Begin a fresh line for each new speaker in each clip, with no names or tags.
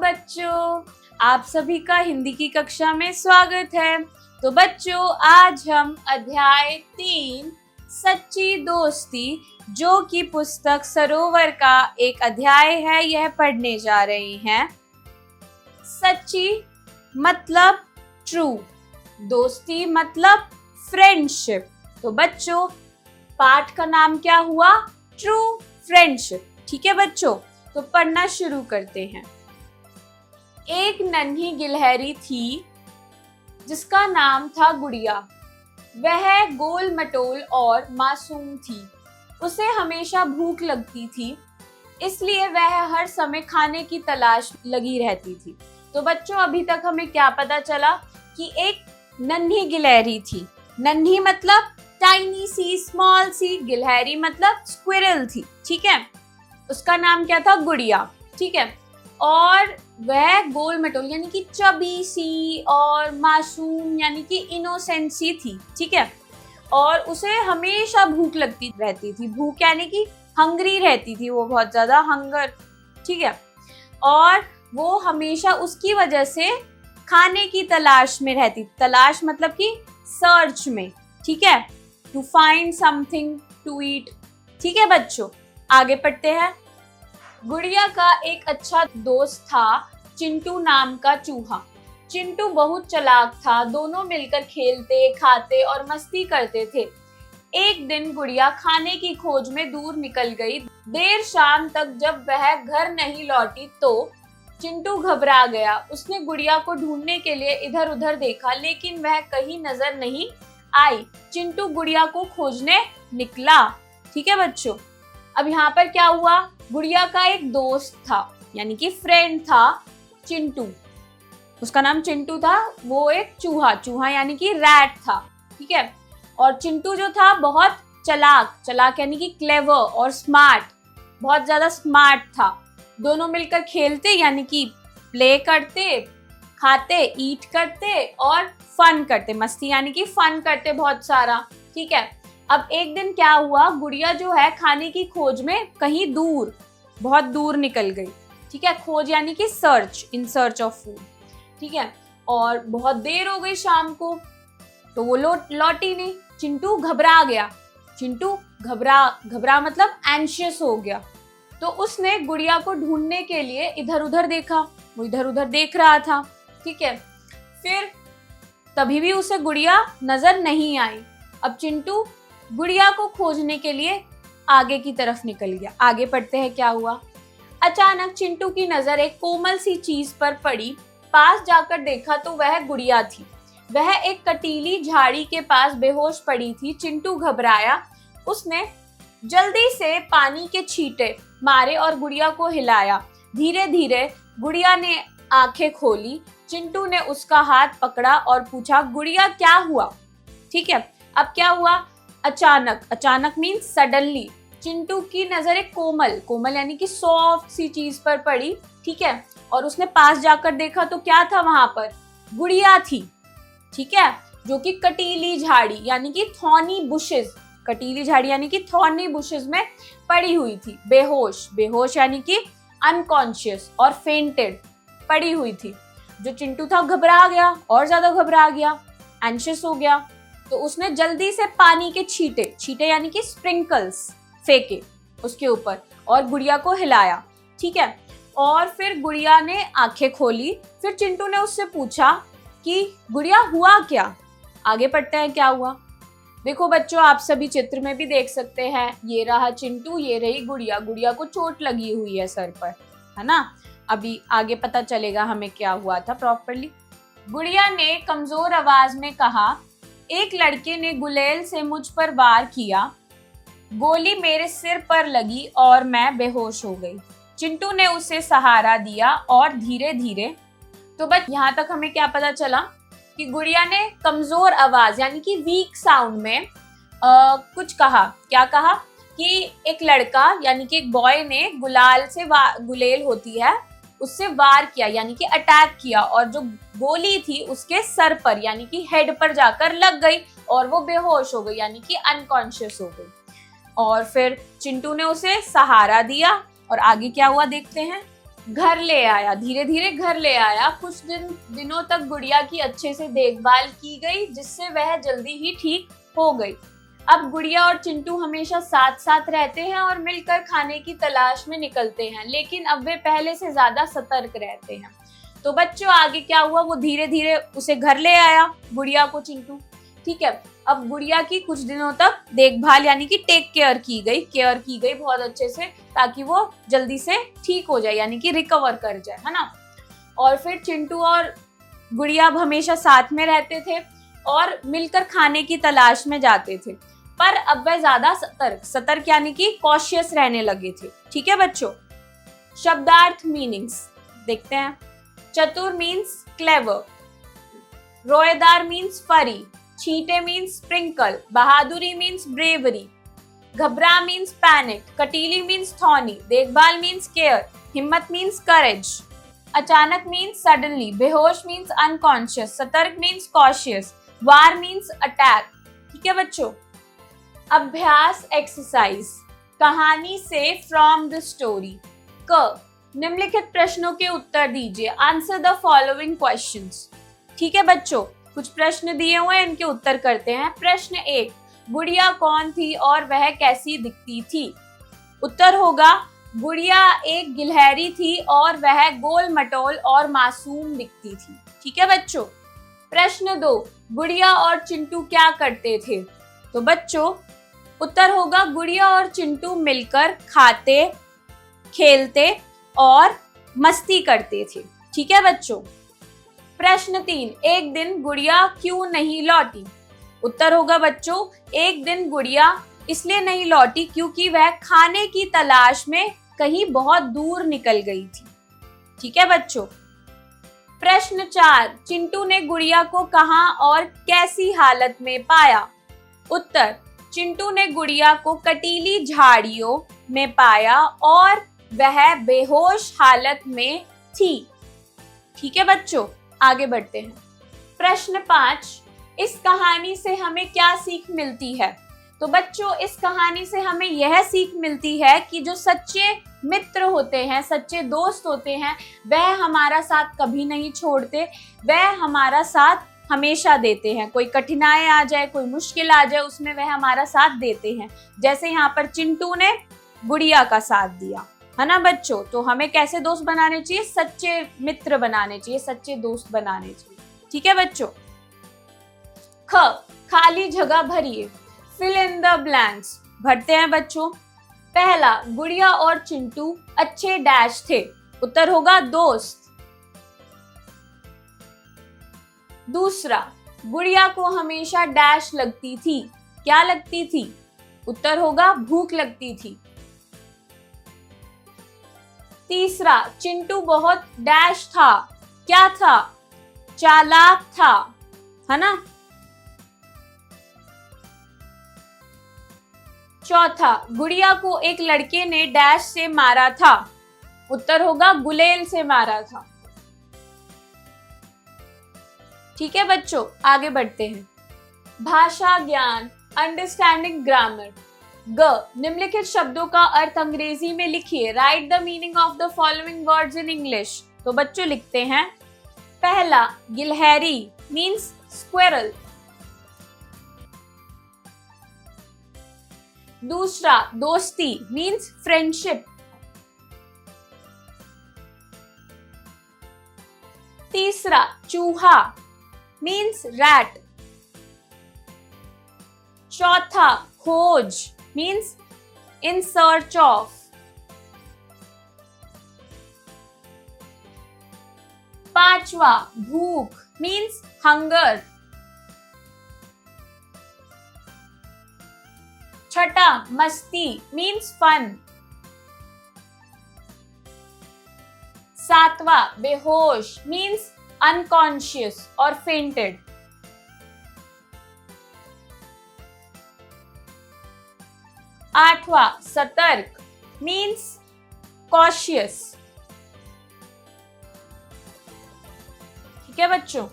बच्चों, आप सभी का हिंदी की कक्षा में स्वागत है। तो बच्चों, आज हम अध्याय 3 सच्ची दोस्ती, जो कि पुस्तक सरोवर का एक अध्याय है, यह पढ़ने जा रहे हैं। सच्ची मतलब ट्रू, दोस्ती मतलब फ्रेंडशिप। तो बच्चों, पाठ का नाम क्या हुआ? True friendship. ठीक है बच्चों, तो पढ़ना शुरू करते हैं। एक नन्ही गिलहरी थी जिसका नाम था गुड़िया। वह गोल मटोल और मासूम थी। उसे हमेशा भूख लगती थी, इसलिए वह हर समय खाने की तलाश लगी रहती थी। तो बच्चों, अभी तक हमें क्या पता चला कि एक नन्ही गिलहरी थी। नन्ही मतलब टाइनी सी, स्मॉल सी, गिलहरी मतलब स्क्विरल थी। ठीक है, उसका नाम क्या था? गुड़िया। ठीक है, और वह गोल मटोल यानी कि चबी सी और मासूम यानी कि इनोसेंट सी थी। ठीक है, और उसे हमेशा भूख लगती रहती थी। भूख यानी कि हंग्री रहती थी, वो बहुत ज्यादा हंगर। ठीक है, और वो हमेशा उसकी वजह से खाने की तलाश में रहती। तलाश मतलब कि सर्च में। ठीक है, to find something to eat. ठीक है बच्चों, आगे पढ़ते हैं। गुड़िया का एक अच्छा दोस्त था, चिंटू नाम का चूहा। चिंटू बहुत चालाक था। दोनों मिलकर खेलते, खाते और मस्ती करते थे। एक दिन गुड़िया खाने की खोज में दूर निकल गई। देर शाम तक जब वह घर नहीं लौटी तो चिंटू घबरा गया। उसने गुड़िया को ढूंढने के लिए इधर उधर देखा, लेकिन वह कहीं नजर नहीं आई। चिंटू गुड़िया को खोजने निकला। ठीक है बच्चों, अब यहाँ पर क्या हुआ? गुड़िया का एक दोस्त था, यानी कि फ्रेंड था, चिंटू। उसका नाम चिंटू था। वो एक चूहा यानी कि रैट था। ठीक है, और चिंटू जो था बहुत चालाक यानी कि क्लेवर और स्मार्ट, बहुत ज्यादा स्मार्ट था। दोनों मिलकर खेलते यानी कि प्ले करते, खाते, ईट करते और फन करते, मस्ती यानी कि फन करते बहुत सारा। ठीक है, अब एक दिन क्या हुआ? गुड़िया जो है खाने की खोज में कहीं दूर, बहुत दूर निकल गई। ठीक है, खोज यानी कि search, in search of food. ठीक है, और बहुत देर हो गई शाम को, तो वो लौटी नहीं। चिंटू घबरा गया। चिंटू घबरा मतलब एंशियस हो गया। तो उसने गुड़िया को ढूंढने के लिए इधर उधर देखा। वो इधर उधर देख रहा था। ठीक है, फिर तभी भी उसे गुड़िया नजर नहीं आई। अब चिंटू गुड़िया को खोजने के लिए आगे की तरफ निकल गया। आगे पढ़ते हैं क्या हुआ। अचानक चिंटू की नजर एक कोमल सी चीज पर पड़ी। पास जाकर देखा तो वह गुड़िया थी। वह एक कटीली झाड़ी के पास बेहोश पड़ी थी। चिंटू घबराया। उसने जल्दी से पानी के छींटे मारे और गुड़िया को हिलाया। धीरे धीरे गुड़िया ने आंखें खोली। चिंटू ने उसका हाथ पकड़ा और पूछा, गुड़िया क्या हुआ? ठीक है, अब क्या हुआ? अचानक मीन्स सडनली चिंटू की नजर एक कोमल यानी कि सॉफ्ट सी चीज पर पड़ी। ठीक है, और उसने पास जाकर देखा तो क्या था वहां पर? गुड़िया थी। ठीक है, जो कि कटीली झाड़ी यानी कि थॉर्नी बुशेस, कटीली झाड़ी यानी कि थॉर्नी बुशेस में पड़ी हुई थी। बेहोश यानी कि अनकॉन्शियस और फेंटेड पड़ी हुई थी। जो चिंटू था घबरा गया, और ज्यादा घबरा गया, एंशियस हो गया। तो उसने जल्दी से पानी के छींटे यानी कि स्प्रिंकल्स फेंके उसके ऊपर और गुड़िया को हिलाया। ठीक है, और फिर गुड़िया ने आंखें खोली। फिर चिंटू ने उससे पूछा कि गुड़िया हुआ क्या? आगे पढ़ते हैं क्या हुआ। देखो बच्चों, आप सभी चित्र में भी देख सकते हैं। ये रहा चिंटू, ये रही गुड़िया। गुड़िया को चोट लगी हुई है सर पर, है ना। अभी आगे पता चलेगा हमें क्या हुआ था प्रॉपरली। गुड़िया ने कमजोर आवाज में कहा, एक लड़के ने गुलेल से मुझ पर वार किया। गोली मेरे सिर पर लगी और मैं बेहोश हो गई। चिंटू ने उसे सहारा दिया और धीरे धीरे। तो बस यहाँ तक हमें क्या पता चला कि गुड़िया ने कमजोर आवाज यानी कि वीक साउंड में कुछ कहा। क्या कहा? कि एक लड़का यानी कि एक बॉय ने गुलेल होती है उससे वार किया यानी कि अटैक किया, और जो गोली थी उसके सर पर यानी कि हेड पर जाकर लग गई और वो बेहोश हो गई यानी कि अनकॉन्शियस हो गई। और फिर चिंटू ने उसे सहारा दिया और आगे क्या हुआ देखते हैं। घर ले आया, धीरे धीरे घर ले आया। कुछ दिनों तक गुड़िया की अच्छे से देखभाल की गई, जिससे वह जल्दी ही ठीक हो गई। अब गुड़िया और चिंटू हमेशा साथ साथ रहते हैं और मिलकर खाने की तलाश में निकलते हैं, लेकिन अब वे पहले से ज्यादा सतर्क रहते हैं। तो बच्चों आगे क्या हुआ, वो धीरे धीरे उसे घर ले आया, गुड़िया को चिंटू। ठीक है, अब गुड़िया की कुछ दिनों तक देखभाल यानी कि केयर की गई बहुत अच्छे से, ताकि वो जल्दी से ठीक हो जाए यानी कि रिकवर कर जाए, है ना। और फिर चिंटू और गुड़िया अब हमेशा साथ में रहते थे और मिलकर खाने की तलाश में जाते थे, पर अब वह ज्यादा सतर्क यानी कि कॉशियस रहने लगे थे। ठीक है बच्चों, शब्दार्थ मीनिंग्स देखते हैं। चतुर मीन्स क्लेवर, रोएदार मीन्स फरी, छींटे मीन्स स्प्रिंकल, बहादुरी मीन्स ब्रेवरी, घबरा मीन्स पैनिक, कटीली मीन्स थॉर्नी, देखभाल मीन्स केयर, हिम्मत मीन्स करेज, अचानक मीन्स सडनली, बेहोश मीन्स अनकॉन्शियस, सतर्क मीन्स कॉशियस, वार मीन्स अटैक। ठीक है बच्चों, अभ्यास एक्सरसाइज, कहानी से फ्रॉम द स्टोरी। क, निम्नलिखित प्रश्नों के उत्तर दीजिए, आंसर द फॉलोइंग क्वेश्चंस। ठीक है बच्चों, कुछ प्रश्न दिए हुए हैं, इनके उत्तर करते हैं। प्रश्न 1, गुड़िया कौन थी और वह कैसी दिखती थी? उत्तर होगा, गुड़िया एक गिलहरी थी और वह गोल मटोल और मासूम दिखती थी। ठीक है बच्चों। प्रश्न 2, गुड़िया और चिंटू क्या करते थे? तो बच्चों उत्तर होगा, गुड़िया और चिंटू मिलकर खाते, खेलते और मस्ती करते थे। ठीक है बच्चों। प्रश्न 3, एक दिन गुड़िया क्यों नहीं लौटी? उत्तर होगा बच्चों, एक दिन गुड़िया इसलिए नहीं लौटी क्योंकि वह खाने की तलाश में कहीं बहुत दूर निकल गई थी। ठीक है बच्चों। प्रश्न 4, चिंटू ने गुड़िया को कहां और कैसी हालत में पाया? उत्तर, चिंटू ने गुड़िया को कटीली झाड़ियों में पाया और वह बेहोश हालत में थी। ठीक है बच्चों, आगे बढ़ते हैं। प्रश्न 5, इस कहानी से हमें क्या सीख मिलती है? तो बच्चों इस कहानी से हमें यह सीख मिलती है कि जो सच्चे मित्र होते हैं, सच्चे दोस्त होते हैं, वह हमारा साथ कभी नहीं छोड़ते, वह हमारा साथ हमेशा देते हैं। कोई कठिनाई आ जाए, कोई मुश्किल आ जाए, उसमें वह हमारा साथ देते हैं। जैसे यहाँ पर चिंटू ने गुड़िया का साथ दिया, है ना बच्चों। तो हमें कैसे दोस्त बनाने चाहिए? सच्चे मित्र बनाने चाहिए, सच्चे दोस्त बनाने चाहिए। ठीक है बच्चों। ख, खाली जगह भरिए, फिल इन द ब्लैंक्स। भरते हैं बच्चों। पहला, गुड़िया और चिंटू अच्छे डैश थे। उत्तर होगा दोस्त। दूसरा, गुड़िया को हमेशा डैश लगती थी। क्या लगती थी? उत्तर होगा भूख लगती थी। तीसरा, चिंटू बहुत डैश था। क्या था? चालाक था, है ना। चौथा, गुड़िया को एक लड़के ने डैश से मारा था। उत्तर होगा गुलेल से मारा था। ठीक है बच्चों, आगे बढ़ते हैं। भाषा ज्ञान, अंडरस्टैंडिंग ग्रामर। ग, निम्नलिखित शब्दों का अर्थ अंग्रेजी में लिखिए। Right the meaning of the following words in English. तो बच्चों लिखते हैं। पहला, गिलहरी मीन्स स्क्वेरल। दूसरा, दोस्ती मीन्स फ्रेंडशिप। तीसरा, चूहा मीन्स रैट। चौथा, खोज मीन्स इन सर्च ऑफ। पांचवा, भूख मीन्स हंगर। छठा, मस्ती मीन्स फन। सातवां, बेहोश मीन्स अनकॉन्शियस और फेंटेड। आठवां, सतर्क मीन्स कॉशियस। ठीक है बच्चों।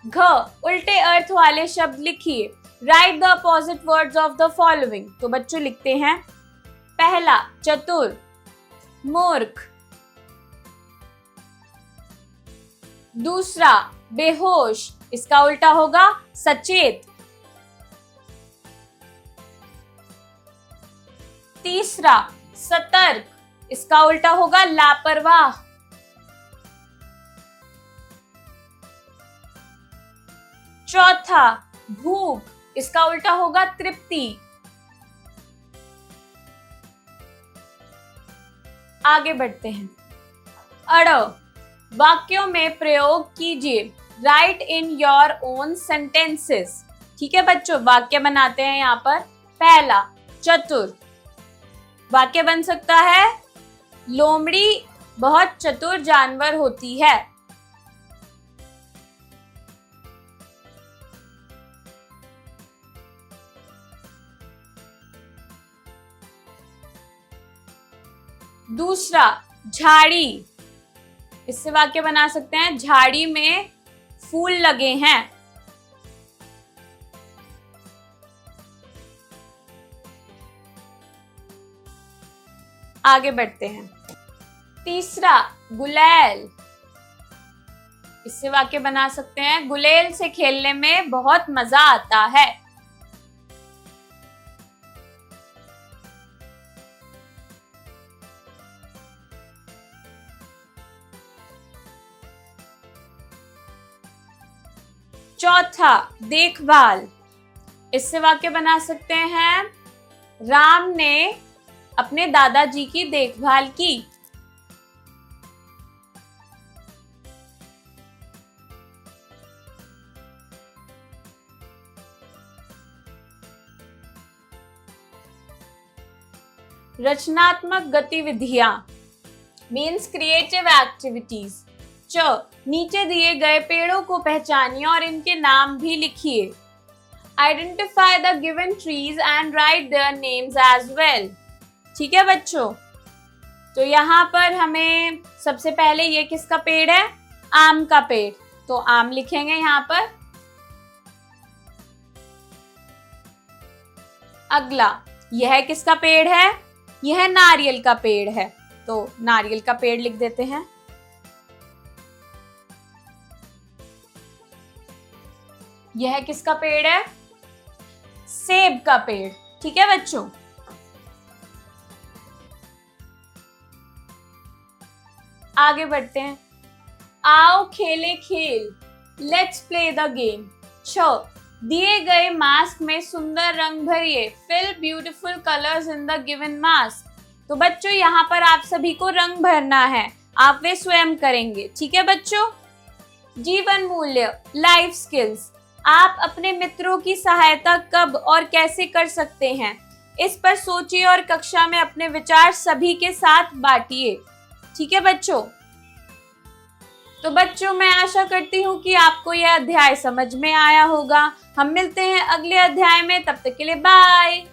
घ, उल्टे अर्थ वाले शब्द लिखिए। Right the opposite words of the following. तो बच्चों लिखते हैं। पहला, चतुर, मूर्ख, दूसरा बेहोश, इसका उल्टा होगा सचेत। तीसरा सतर्क, इसका उल्टा होगा लापरवाह। चौथा भूख, इसका उल्टा होगा तृप्ति। आगे बढ़ते हैं। अड़, वाक्यों में प्रयोग कीजिए। Right in your own sentences. ठीक है बच्चों, वाक्य बनाते हैं यहाँ पर। पहला चतुर, वाक्य बन सकता है लोमड़ी बहुत चतुर जानवर होती है। दूसरा झाड़ी, इससे वाक्य बना सकते हैं झाड़ी में फूल लगे हैं। आगे बढ़ते हैं। तीसरा गुलेल, इससे वाक्य बना सकते हैं गुलेल से खेलने में बहुत मजा आता है। चौथा देखभाल, इससे वाक्य बना सकते हैं राम ने अपने दादाजी की देखभाल की। रचनात्मक गतिविधियां मीन्स क्रिएटिव एक्टिविटीज। च, नीचे दिए गए पेड़ों को पहचानिए और इनके नाम भी लिखिए। Identify the given trees and write their names as well. ठीक है बच्चों, तो यहाँ पर हमें सबसे पहले ये किसका पेड़ है? आम का पेड़, तो आम लिखेंगे यहाँ पर। अगला, यह किसका पेड़ है? यह नारियल का पेड़ है, तो नारियल का पेड़ लिख देते हैं। यह किसका पेड़ है? सेब का पेड़। ठीक है बच्चों, आगे बढ़ते हैं। आओ खेले खेल, लेट्स प्ले द गेम। छ, दिए गए मास्क में सुंदर रंग भरिए। Fill beautiful colours in the given mask. तो बच्चों यहाँ पर आप सभी को रंग भरना है, आप वे स्वयं करेंगे। ठीक है बच्चों। जीवन मूल्य, लाइफ स्किल्स। आप अपने मित्रों की सहायता कब और कैसे कर सकते हैं, इस पर सोचिए और कक्षा में अपने विचार सभी के साथ बांटिए। ठीक है बच्चों। तो बच्चों, मैं आशा करती हूँ कि आपको यह अध्याय समझ में आया होगा। हम मिलते हैं अगले अध्याय में, तब तक के लिए बाय।